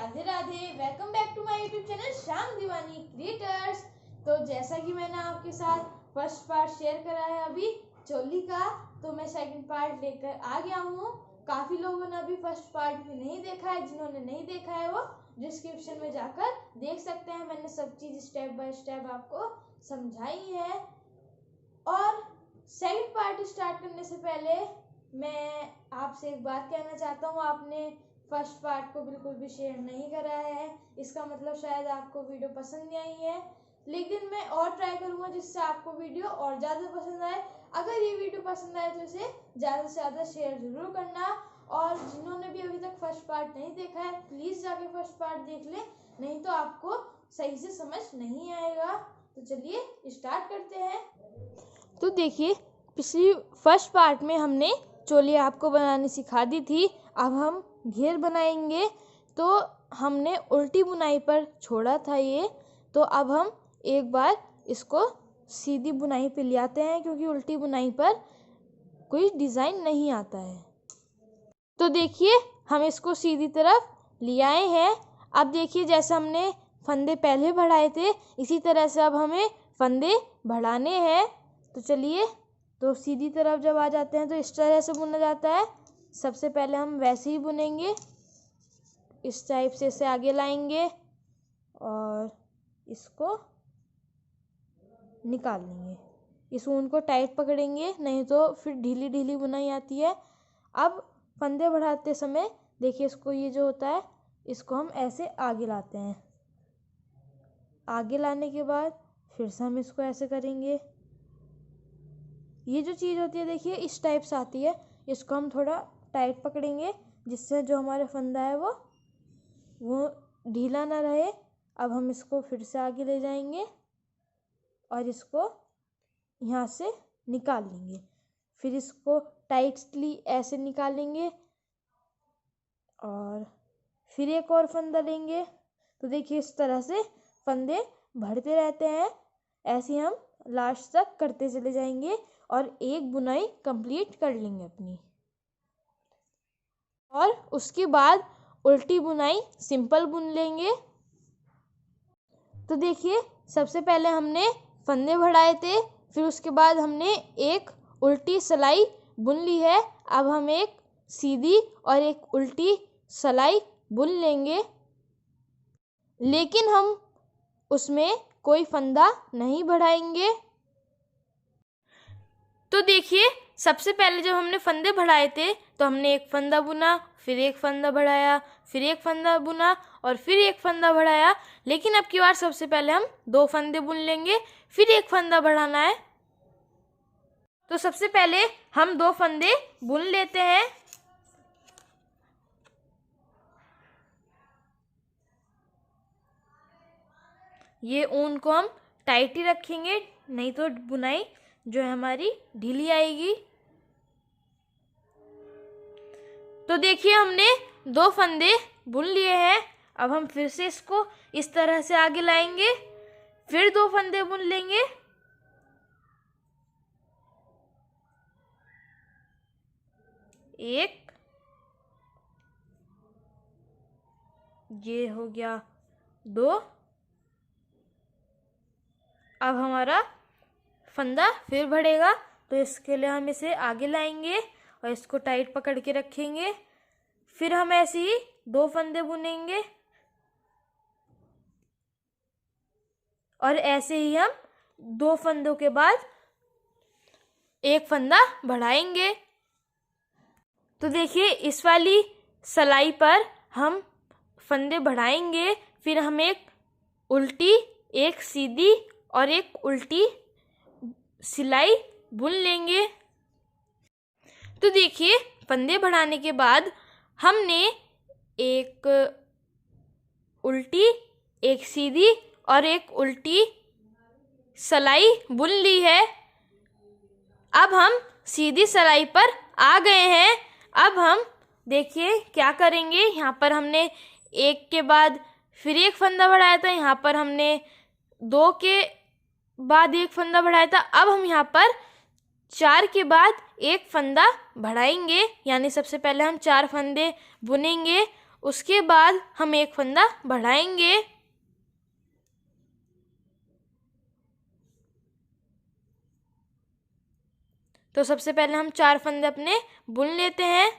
Radhe Radhe. Welcome back to my YouTube channel Shyam Deewani creators. तो जैसा कि मैंने आपके साथ फर्स्ट पार्ट शेयर करा है अभी चोली का, तो मैं सेकंड पार्ट लेकर आ गया हूँ। काफ़ी लोगों ने अभी फर्स्ट पार्ट भी नहीं देखा है। जिन्होंने नहीं देखा है वो डिस्क्रिप्शन में जाकर देख सकते हैं। मैंने सब चीज़ स्टेप बाय स्टेप आपको समझाई है। और सेकंड पार्ट स्टार्ट करने से पहले मैं आपसे एक बात कहना चाहता हूँ। आपने फर्स्ट पार्ट को बिल्कुल भी शेयर नहीं करा है, इसका मतलब शायद आपको वीडियो पसंद नहीं आई है। लेकिन मैं और ट्राई करूँगा जिससे आपको वीडियो और ज़्यादा पसंद आए। अगर ये वीडियो पसंद आए तो इसे ज़्यादा से ज़्यादा शेयर ज़रूर करना। और जिन्होंने भी अभी तक फर्स्ट पार्ट नहीं देखा है प्लीज़ जाके फर्स्ट पार्ट देख लें, नहीं तो आपको सही से समझ नहीं आएगा। तो चलिए स्टार्ट करते हैं। तो देखिए, पिछली फर्स्ट पार्ट में हमने चोली आपको बनानी सिखा दी थी। अब हम घेर बनाएंगे। तो हमने उल्टी बुनाई पर छोड़ा था ये, तो अब हम एक बार इसको सीधी बुनाई पे ले आते हैं, क्योंकि उल्टी बुनाई पर कोई डिज़ाइन नहीं आता है। तो देखिए, हम इसको सीधी तरफ ले आए हैं। अब देखिए, जैसे हमने फंदे पहले बढ़ाए थे इसी तरह से अब हमें फंदे बढ़ाने हैं। तो चलिए, तो सीधी तरफ जब आ जाते हैं तो इस तरह से बुना जाता है। सबसे पहले हम वैसे ही बुनेंगे, इस टाइप से इसे आगे लाएंगे और इसको निकाल लेंगे। इस ऊन को टाइट पकड़ेंगे, नहीं तो फिर ढीली ढीली बुनाई आती है। अब फंदे बढ़ाते समय देखिए, इसको ये जो होता है इसको हम ऐसे आगे लाते हैं। आगे लाने के बाद फिर से हम इसको ऐसे करेंगे। ये जो चीज़ होती है देखिए इस टाइप से आती है। इसको हम थोड़ा टाइट पकड़ेंगे जिससे जो हमारा फंदा है वो ढीला ना रहे। अब हम इसको फिर से आगे ले जाएंगे और इसको यहाँ से निकाल लेंगे। फिर इसको टाइटली ऐसे निकालेंगे और फिर एक और फंदा लेंगे। तो देखिए, इस तरह से फंदे बढ़ते रहते हैं। ऐसे हम लास्ट तक करते चले जाएंगे और एक बुनाई कंप्लीट कर लेंगे अपनी। और उसके बाद उल्टी बुनाई सिंपल बुन लेंगे। तो देखिए, सबसे पहले हमने फंदे बढ़ाए थे, फिर उसके बाद हमने एक उल्टी सिलाई बुन ली है। अब हम एक सीधी और एक उल्टी सिलाई बुन लेंगे, लेकिन हम उसमें कोई फंदा नहीं बढ़ाएंगे। तो देखिए, सबसे पहले जब हमने फंदे बढ़ाए थे तो हमने एक फंदा बुना, फिर एक फंदा बढ़ाया, फिर एक फंदा बुना और फिर एक फंदा बढ़ाया। लेकिन अब की बार सबसे पहले हम 2 फंदे बुन लेंगे, फिर एक फंदा बढ़ाना है। तो सबसे पहले हम 2 फंदे बुन लेते हैं। ये ऊन को हम टाइट ही रखेंगे, नहीं तो बुनाई जो है हमारी ढीली आएगी। तो देखिए, हमने 2 फंदे बुन लिए हैं। अब हम फिर से इसको इस तरह से आगे लाएंगे, फिर 2 फंदे बुन लेंगे। एक, ये हो गया 2। अब हमारा फंदा फिर बढ़ेगा, तो इसके लिए हम इसे आगे लाएंगे और इसको टाइट पकड़ के रखेंगे। फिर हम ऐसे ही 2 फंदे बुनेंगे और ऐसे ही हम 2 फंदों के बाद एक फंदा बढ़ाएंगे। तो देखिए, इस वाली सिलाई पर हम फंदे बढ़ाएंगे, फिर हम एक उल्टी, एक सीधी और एक उल्टी सिलाई बुन लेंगे। तो देखिए, फंदे बढ़ाने के बाद हमने एक उल्टी, एक सीधी और एक उल्टी सिलाई बुन ली है। अब हम सीधी सिलाई पर आ गए हैं। अब हम देखिए क्या करेंगे। यहाँ पर हमने एक के बाद फिर एक फंदा बढ़ाया था, यहाँ पर हमने 2 के बाद एक फंदा बढ़ाया था। अब हम यहाँ पर 4 के बाद एक फंदा बढ़ाएंगे, यानी सबसे पहले हम 4 फंदे बुनेंगे, उसके बाद हम एक फंदा बढ़ाएंगे। तो सबसे पहले हम 4 फंदे अपने बुन लेते हैं।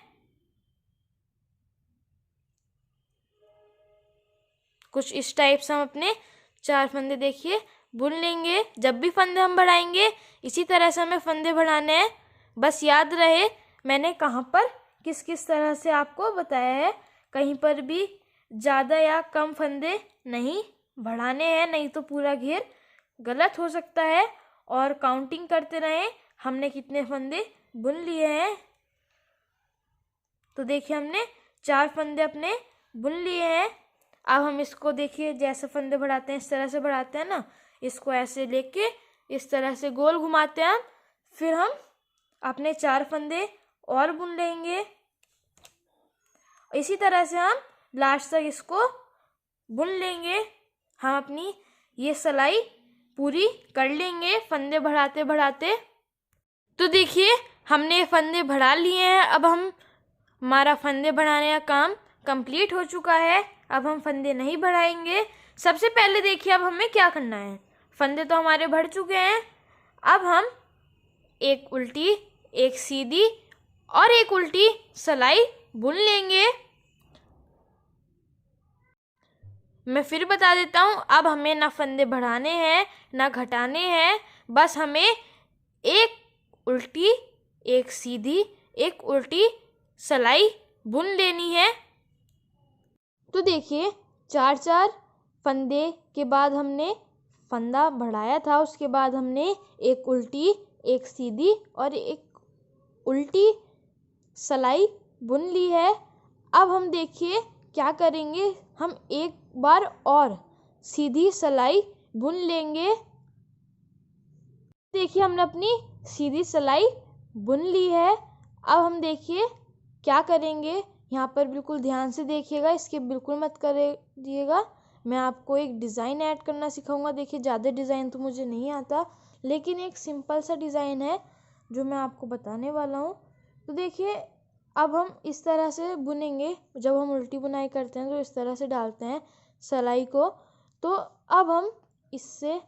कुछ इस टाइप से हम अपने 4 फंदे देखिए बुन लेंगे। जब भी फंदे हम बढ़ाएंगे इसी तरह से हमें फंदे बढ़ाने हैं। बस याद रहे मैंने कहाँ पर किस किस तरह से आपको बताया है। कहीं पर भी ज़्यादा या कम फंदे नहीं बढ़ाने हैं, नहीं तो पूरा घेर गलत हो सकता है। और काउंटिंग करते रहें हमने कितने फंदे बुन लिए हैं। तो देखिए हमने 4 फंदे अपने बुन लिए हैं। अब हम इसको देखिए जैसे फंदे बढ़ाते हैं इस तरह से बढ़ाते हैं ना, इसको ऐसे लेके इस तरह से गोल घुमाते हैं। फिर हम अपने 4 फंदे और बुन लेंगे। इसी तरह से हम लास्ट तक इसको बुन लेंगे। हम अपनी ये सिलाई पूरी कर लेंगे फंदे बढ़ाते बढ़ाते। तो देखिए हमने फंदे बढ़ा लिए हैं। अब हमारा फंदे बढ़ाने का काम कंप्लीट हो चुका है। अब हम फंदे नहीं बढ़ाएंगे। सबसे पहले देखिए अब हमें क्या करना है। फंदे तो हमारे बढ़ चुके हैं। अब हम एक उल्टी, एक सीधी और एक उल्टी सिलाई बुन लेंगे। मैं फिर बता देता हूँ, अब हमें ना फंदे बढ़ाने हैं ना घटाने हैं। बस हमें एक उल्टी, एक सीधी, एक उल्टी सिलाई बुन लेनी है। तो देखिए 4 फंदे के बाद हमने फंदा बढ़ाया था, उसके बाद हमने एक उल्टी, एक सीधी और एक उल्टी सिलाई बुन ली है। अब हम देखिए क्या करेंगे, हम एक बार और सीधी सिलाई बुन लेंगे। देखिए हमने अपनी सीधी सिलाई बुन ली है। अब हम देखिए क्या करेंगे, यहाँ पर बिल्कुल ध्यान से देखिएगा, इसके बिल्कुल मत करिएगा। मैं आपको एक डिज़ाइन ऐड करना सिखाऊंगा। देखिए ज़्यादा डिज़ाइन तो मुझे नहीं आता, लेकिन एक सिंपल सा डिज़ाइन है जो मैं आपको बताने वाला हूँ। तो देखिए अब हम इस तरह से बुनेंगे। जब हम उल्टी बुनाई करते हैं तो इस तरह से डालते हैं सिलाई को। तो अब हम इससे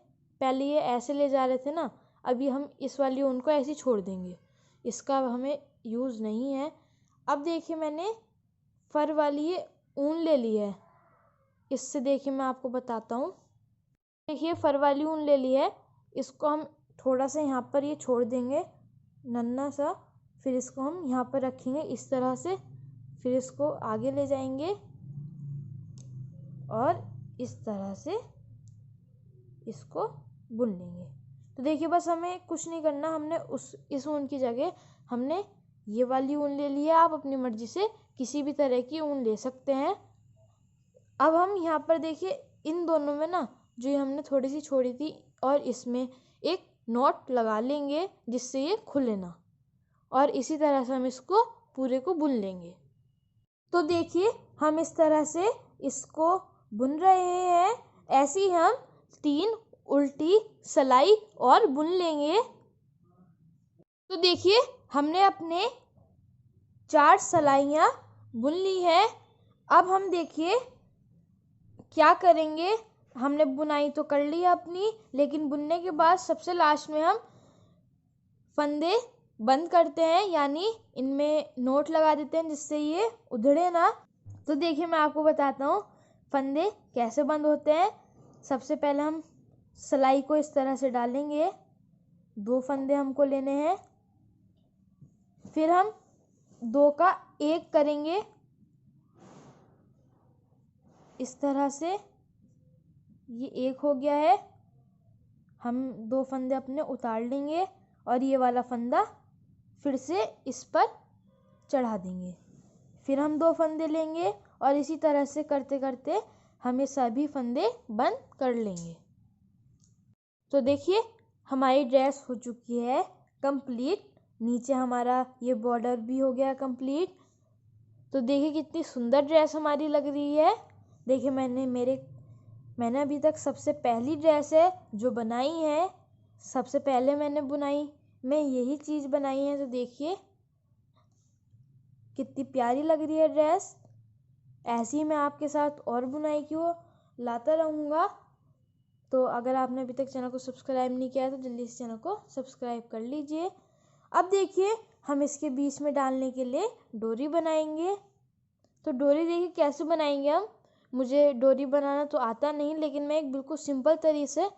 पहले ये ऐसे ले जा रहे थे ना, अभी हम इस वाली ऊन को ऐसे छोड़ देंगे, इसका हमें यूज़ नहीं है। अब देखिए मैंने फर वाली ये ऊन ले ली है। इससे देखिए मैं आपको बताता हूँ। देखिए फर वाली ऊन ले ली है, इसको हम थोड़ा सा यहाँ पर ये छोड़ देंगे नन्ना सा। फिर इसको हम यहाँ पर रखेंगे इस तरह से। फिर इसको आगे ले जाएंगे और इस तरह से इसको बुन लेंगे। तो देखिए बस हमें कुछ नहीं करना, हमने इस ऊन की जगह हमने ये वाली ऊन ले ली है। आप अपनी मर्जी से किसी भी तरह की ऊन ले सकते हैं। अब हम यहाँ पर देखिए इन दोनों में ना जो ये हमने थोड़ी सी छोड़ी थी, और इसमें एक नॉट लगा लेंगे जिससे ये खुले ना, और इसी तरह से हम इसको पूरे को बुन लेंगे। तो देखिए हम इस तरह से इसको बुन रहे हैं। ऐसे ही हम 3 उल्टी सिलाई और बुन लेंगे। तो देखिए हमने अपने 4 सिलाइयाँ बुन ली है। अब हम देखिए क्या करेंगे, हमने बुनाई तो कर ली है अपनी, लेकिन बुनने के बाद सबसे लास्ट में हम फंदे बंद करते हैं, यानी इनमें नोट लगा देते हैं जिससे ये उधड़े ना। तो देखिए मैं आपको बताता हूँ फंदे कैसे बंद होते हैं। सबसे पहले हम सिलाई को इस तरह से डालेंगे, 2 फंदे हमको लेने हैं। फिर हम 2 का 1 करेंगे इस तरह से, ये 1 हो गया है। हम 2 फंदे अपने उतार लेंगे और ये वाला फंदा फिर से इस पर चढ़ा देंगे। फिर हम 2 फंदे लेंगे और इसी तरह से करते करते हम ये सभी फंदे बंद कर लेंगे। तो देखिए हमारी ड्रेस हो चुकी है कंप्लीट। नीचे हमारा ये बॉर्डर भी हो गया कंप्लीट। तो देखिए कितनी सुंदर ड्रेस हमारी लग रही है। देखिए मैंने अभी तक सबसे पहली ड्रेस है जो बनाई है। सबसे पहले मैंने बुनाई में यही चीज़ बनाई है। तो देखिए कितनी प्यारी लग रही है ड्रेस। ऐसी ही मैं आपके साथ और बुनाई की हो लाता रहूँगा। तो अगर आपने अभी तक चैनल को सब्सक्राइब नहीं किया है तो जल्दी से चैनल को सब्सक्राइब कर लीजिए। अब देखिए हम इसके बीच में डालने के लिए डोरी बनाएंगे। तो डोरी देखिए कैसे बनाएंगे हम। मुझे डोरी बनाना तो आता नहीं, लेकिन मैं एक बिल्कुल सिंपल तरीके से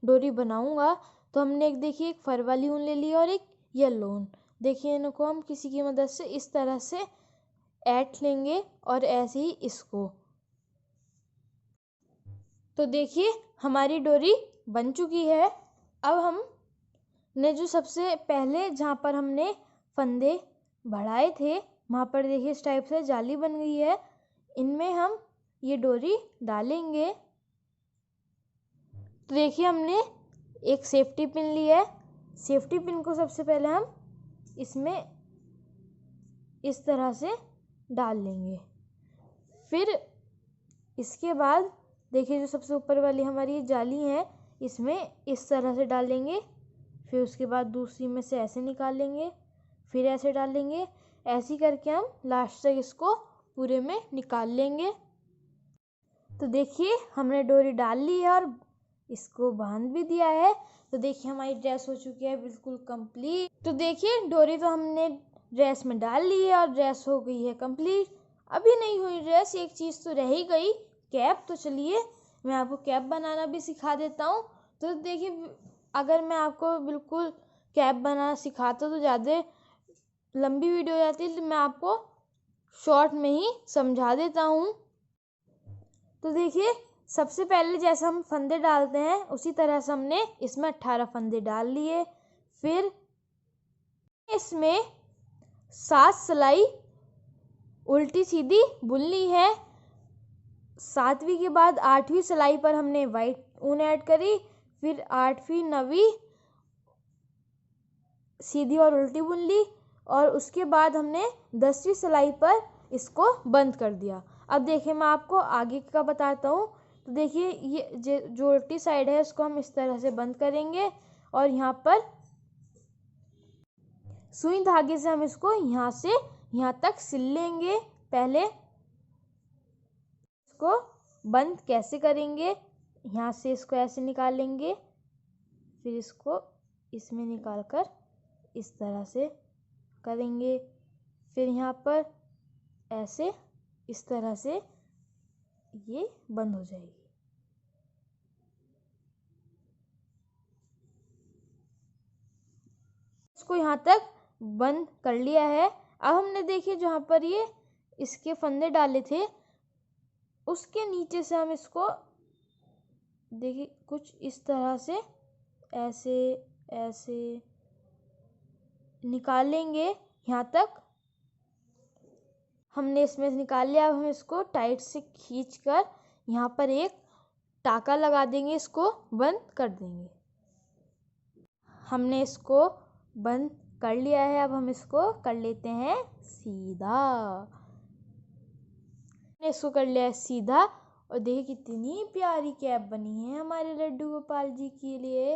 डोरी बनाऊंगा। तो हमने एक देखिए एक फर वाली ऊन ले ली और एक येलो ऊन। देखिए इनको हम किसी की मदद से इस तरह से ऐंठ लेंगे और ऐसे ही इसको। तो देखिए हमारी डोरी बन चुकी है। अब हमने जो सबसे पहले जहाँ पर हमने फंदे बढ़ाए थे वहाँ पर देखिए इस टाइप से जाली बन गई है। इनमें हम ये डोरी डालेंगे। तो देखिए हमने एक सेफ्टी पिन ली है। सेफ्टी पिन को सबसे पहले हम इसमें इस तरह से डाल लेंगे। फिर इसके बाद देखिए जो सबसे ऊपर वाली हमारी जाली है इसमें इस तरह से डालेंगे। फिर उसके बाद दूसरी में से ऐसे निकाल लेंगे, फिर ऐसे डालेंगे। ऐसे करके हम लास्ट तक इसको पूरे में निकाल लेंगे। तो देखिए हमने डोरी डाल ली है और इसको बांध भी दिया है। तो देखिए हमारी ड्रेस हो चुकी है बिल्कुल कंप्लीट। तो देखिए डोरी तो हमने ड्रेस में डाल ली है और ड्रेस हो गई है कंप्लीट। अभी नहीं हुई ड्रेस, एक चीज़ तो रह ही गई, कैप। तो चलिए मैं आपको कैप बनाना भी सिखा देता हूँ। तो देखिए अगर मैं आपको बिल्कुल कैप बनाना सिखाता तो ज़्यादा लंबी वीडियो हो जाती है, तो मैं आपको शॉर्ट में ही समझा देता हूँ। तो देखिए सबसे पहले जैसे हम फंदे डालते हैं उसी तरह से हमने इसमें 18 फंदे डाल लिए। फिर इसमें 7 सिलाई उल्टी सीधी बुननी है। 7वीं के बाद 8वीं सिलाई पर हमने वाइट ऊन ऐड करी। फिर 8वीं 9वीं सीधी और उल्टी बुन ली और उसके बाद हमने 10वीं सिलाई पर इसको बंद कर दिया। अब देखिए मैं आपको आगे का बताता हूँ। तो देखिए ये जो उल्टी साइड है इसको हम इस तरह से बंद करेंगे और यहाँ पर सुई धागे से हम इसको यहाँ से यहाँ तक सिल लेंगे। पहले इसको बंद कैसे करेंगे, यहाँ से इसको ऐसे निकाल लेंगे, फिर इसको इसमें निकाल कर इस तरह से करेंगे। फिर यहाँ पर ऐसे इस तरह से ये बंद हो जाएगी। इसको यहाँ तक बंद कर लिया है। अब हमने देखिए जहाँ पर ये इसके फंदे डाले थे उसके नीचे से हम इसको देखिए कुछ इस तरह से ऐसे ऐसे निकाल लेंगे। यहाँ तक हमने इसमें से निकाल लिया। अब हम इसको टाइट से खींचकर यहाँ पर एक टाका लगा देंगे, इसको बंद कर देंगे। हमने इसको बंद कर लिया है। अब हम इसको कर लेते हैं सीधा। इसको कर लिया है सीधा और देखिए कितनी प्यारी कैप बनी है हमारे लड्डू गोपाल जी के लिए।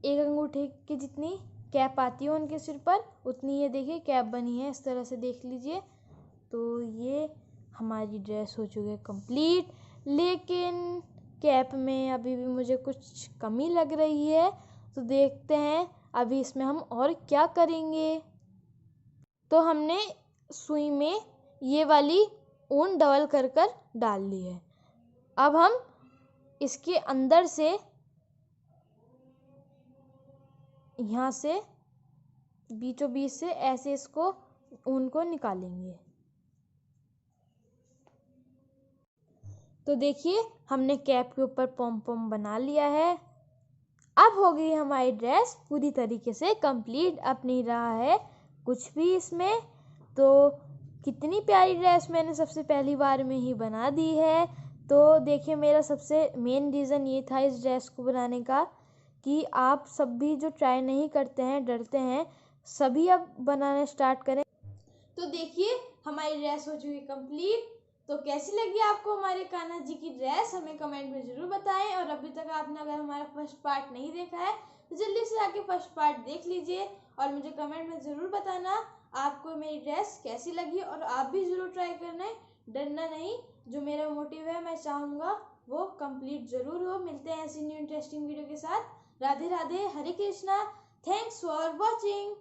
एक अंगूठे की जितनी कैप आती है उनके सिर पर उतनी ये देखिए कैप बनी है। इस तरह से देख लीजिए। तो ये हमारी ड्रेस हो चुकी है कंप्लीट, लेकिन कैप में अभी भी मुझे कुछ कमी लग रही है। तो देखते हैं अभी इसमें हम और क्या करेंगे। तो हमने सुई में ये वाली ऊन डबल कर कर डाल ली है। अब हम इसके अंदर से यहाँ से बीचों बीच से ऐसे इसको ऊन को निकालेंगे। तो देखिए हमने कैप के ऊपर पॉम पॉम बना लिया है। अब हो गई हमारी ड्रेस पूरी तरीके से कंप्लीट। अब नहीं रहा है कुछ भी इसमें। तो कितनी प्यारी ड्रेस मैंने सबसे पहली बार में ही बना दी है। तो देखिए मेरा सबसे मेन रीज़न ये था इस ड्रेस को बनाने का कि आप सब भी जो ट्राई नहीं करते हैं, डरते हैं, सभी अब बनाना स्टार्ट करें। तो देखिए हमारी ड्रेस हो चुकी कंप्लीट। तो कैसी लगी आपको हमारे कान्हा जी की ड्रेस, हमें कमेंट में ज़रूर बताएं। और अभी तक आपने अगर हमारा फर्स्ट पार्ट नहीं देखा है तो जल्दी से आके फर्स्ट पार्ट देख लीजिए और मुझे कमेंट में ज़रूर बताना आपको मेरी ड्रेस कैसी लगी और आप भी ज़रूर ट्राई करना है, डरना नहीं। जो मेरा मोटिव है मैं चाहूँगा वो कंप्लीट ज़रूर हो। मिलते हैं ऐसी न्यू इंटरेस्टिंग वीडियो के साथ। राधे राधे, हरे कृष्णा, थैंक्स फॉर वॉचिंग।